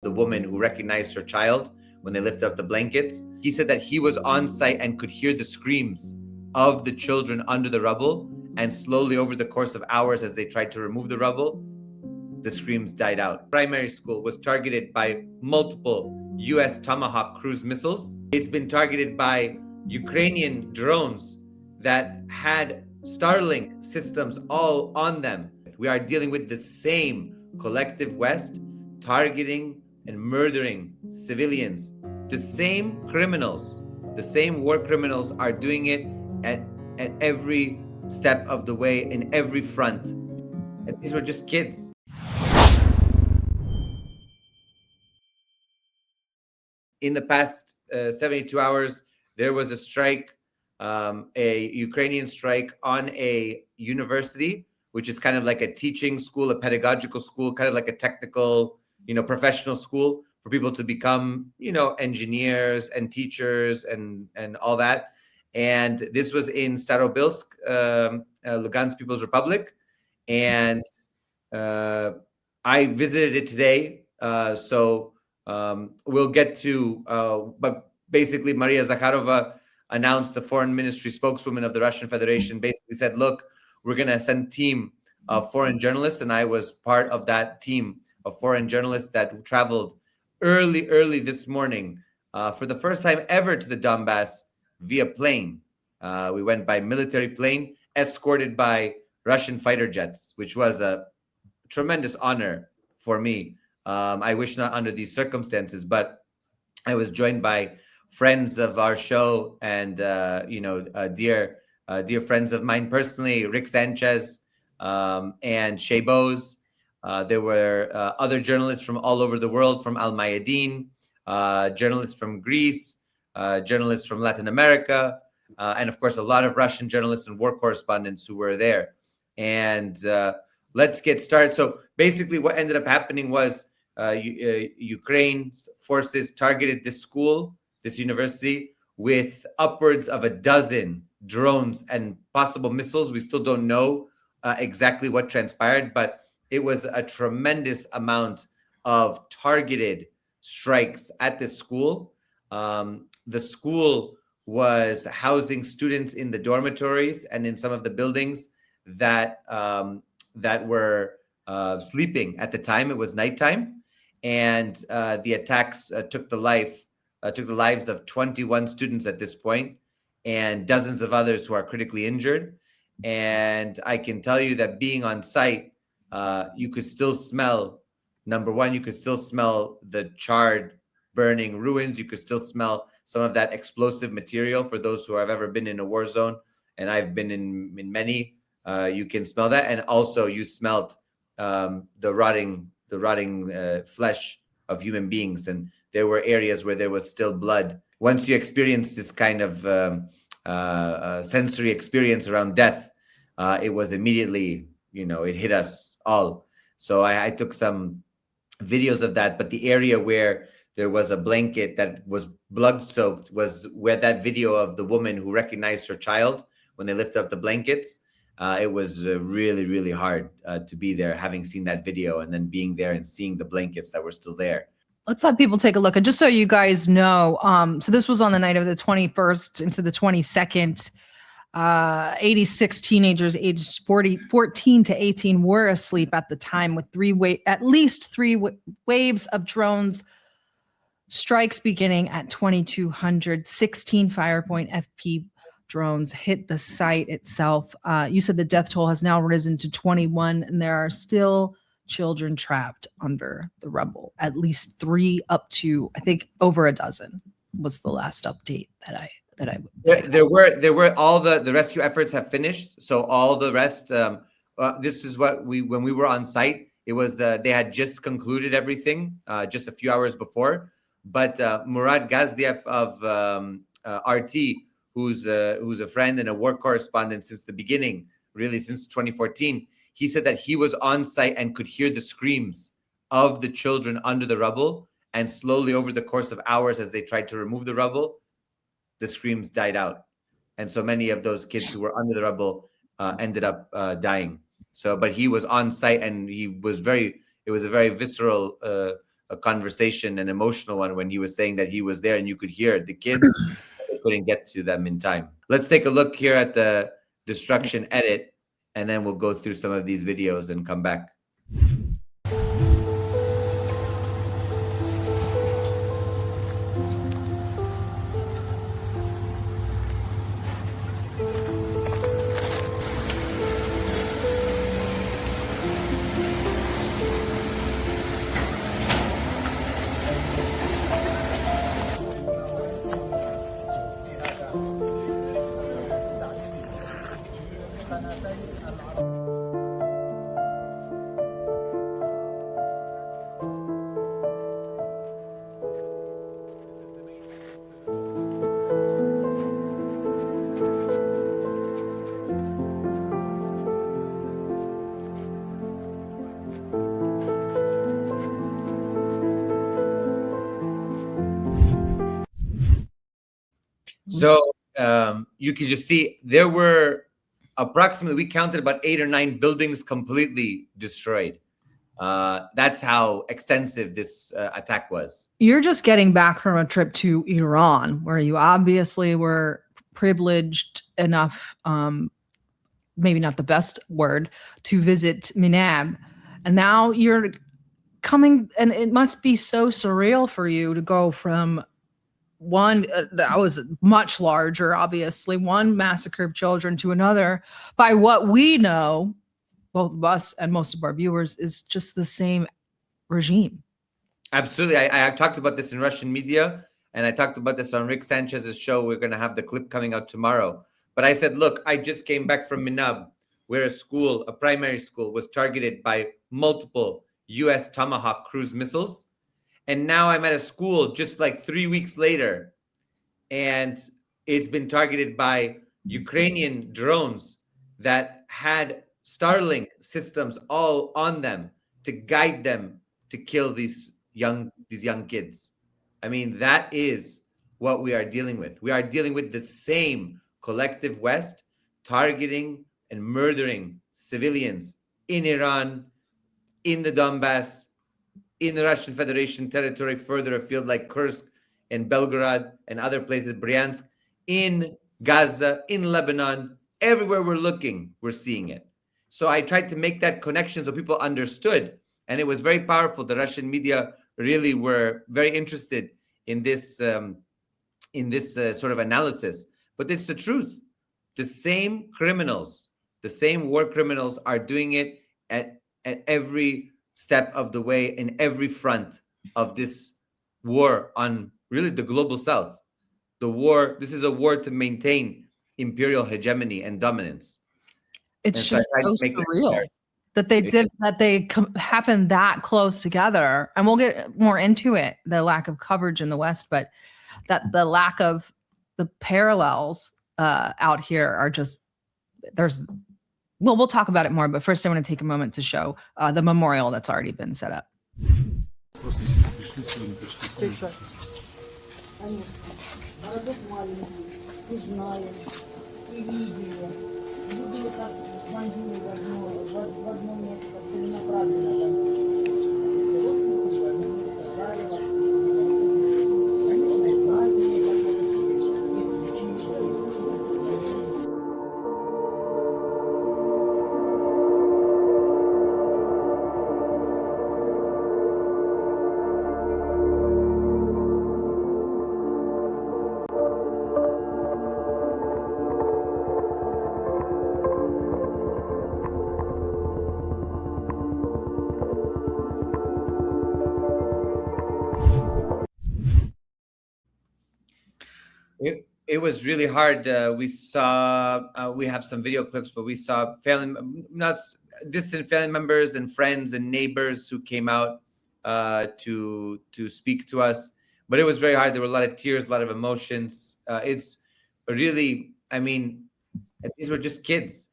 the woman who recognized her child when they lifted up the blankets. He said that he was on site and could hear the screams of the children under the rubble, and slowly over the course of hours as they tried to remove the rubble, the screams died out. Primary school was targeted by multiple US Tomahawk cruise missiles. It's been targeted by Ukrainian drones that had Starlink systems all on them. We are dealing with the same collective West targeting and murdering civilians. The same criminals, the same war criminals are doing it at every step of the way, in every front. And these were just kids. In the past 72 hours, there was a strike, a Ukrainian strike on a university, which is kind of like a teaching school, a pedagogical school, kind of like a technical, professional school for people to become, engineers and teachers and all that. And this was in Starobelsk, Lugansk People's Republic. And I visited it today. So we'll get to, but basically Maria Zakharova announced, the foreign ministry spokeswoman of the Russian Federation, basically said, look, we're going to send a team of foreign journalists. And I was part of that team of foreign journalists that traveled early this morning for the first time ever to the Donbass via plane. We went by military plane, escorted by Russian fighter jets, which was a tremendous honor for me. I wish not under these circumstances, but I was joined by friends of our show and, dear friends of mine personally, Rick Sanchez and Shay Bose. There were other journalists from all over the world, from Al Mayadeen, journalists from Greece, journalists from Latin America, and of course, a lot of Russian journalists and war correspondents who were there. And let's get started. So basically what ended up happening was Ukraine's forces targeted this school, this university, with upwards of a dozen drones and possible missiles. We still don't know exactly what transpired, but it was a tremendous amount of targeted strikes at this school. The school was housing students in the dormitories and in some of the buildings that were sleeping at the time. It was nighttime, and the attacks took the lives of 21 students at this point, and dozens of others who are critically injured. And I can tell you that being on site, you could still smell, number one, you could still smell the charred, burning ruins. You could still smell some of that explosive material. For those who have ever been in a war zone, and I've been in many, you can smell that. And also you smelled the rotting flesh of human beings. And there were areas where there was still blood. Once you experience this kind of sensory experience around death, it was immediately, it hit us all. So I took some videos of that, but the area where there was a blanket that was blood soaked was where that video of the woman who recognized her child when they lifted up the blankets. It was really, really hard to be there, having seen that video and then being there and seeing the blankets that were still there. Let's let people take a look. And just so you guys know, so this was on the night of the 21st into the 22nd. 86 teenagers aged 14 to 18 were asleep at the time, with at least three waves of drones strikes beginning at 2200. 16 Firepoint FP drones hit the site itself. You said the death toll has now risen to 21, and there are still children trapped under the rubble. At least 3, up to, I think, over a dozen was the last update that I there were all the rescue efforts have finished. So all the rest, this is what when we were on site, it was they had just concluded everything just a few hours before. But Murad Gazdiev of RT, who's a friend and a war correspondent since the beginning, really since 2014, he said that he was on site and could hear the screams of the children under the rubble, and slowly over the course of hours as they tried to remove the rubble, the screams died out. And so many of those kids who were under the rubble ended up dying. So, but he was on site, and it was a very visceral a conversation, an emotional one, when he was saying that he was there and you could hear the kids. They couldn't get to them in time. Let's take a look here at the destruction edit, and then we'll go through some of these videos and come back. So you can just see there were approximately, we counted about 8 or 9 buildings completely destroyed. That's how extensive this attack was. You're just getting back from a trip to Iran, where you obviously were privileged enough, maybe not the best word, to visit Minab. And now you're coming, and it must be so surreal for you to go from one that was much larger, obviously, one massacre of children, to another, by what we know, both of us and most of our viewers, is just the same regime. Absolutely. I talked about this in Russian media, and I talked about this on Rick Sanchez's show. We're going to have the clip coming out tomorrow. But I said, look, I just came back from Minab, where a school, a primary school, was targeted by multiple US Tomahawk cruise missiles. And now I'm at a school just like 3 weeks later, and it's been targeted by Ukrainian drones that had Starlink systems all on them to guide them to kill these young kids. I mean, that is what we are dealing with. We are dealing with the same collective West targeting and murdering civilians in Iran, in the Donbass, in the Russian Federation territory, further afield like Kursk and Belgorod and other places, Bryansk, in Gaza, in Lebanon, everywhere we're looking, we're seeing it. So I tried to make that connection so people understood. And it was very powerful. The Russian media really were very interested in this sort of analysis. But it's the truth. The same criminals, the same war criminals are doing it at every step of the way, in every front of this war on really the global South. The war, this is a war to maintain imperial hegemony and dominance. It's just so surreal that they happened that close together. And we'll get more into it, the lack of coverage in the West, but that the lack of the parallels out here are just, well, we'll talk about it more, but first I want to take a moment to show the memorial that's already been set up. It was really hard. We saw, we have some video clips, but we saw not distant family members and friends and neighbors who came out to speak to us. But it was very hard. There were a lot of tears, a lot of emotions. It's really, I mean, these were just kids.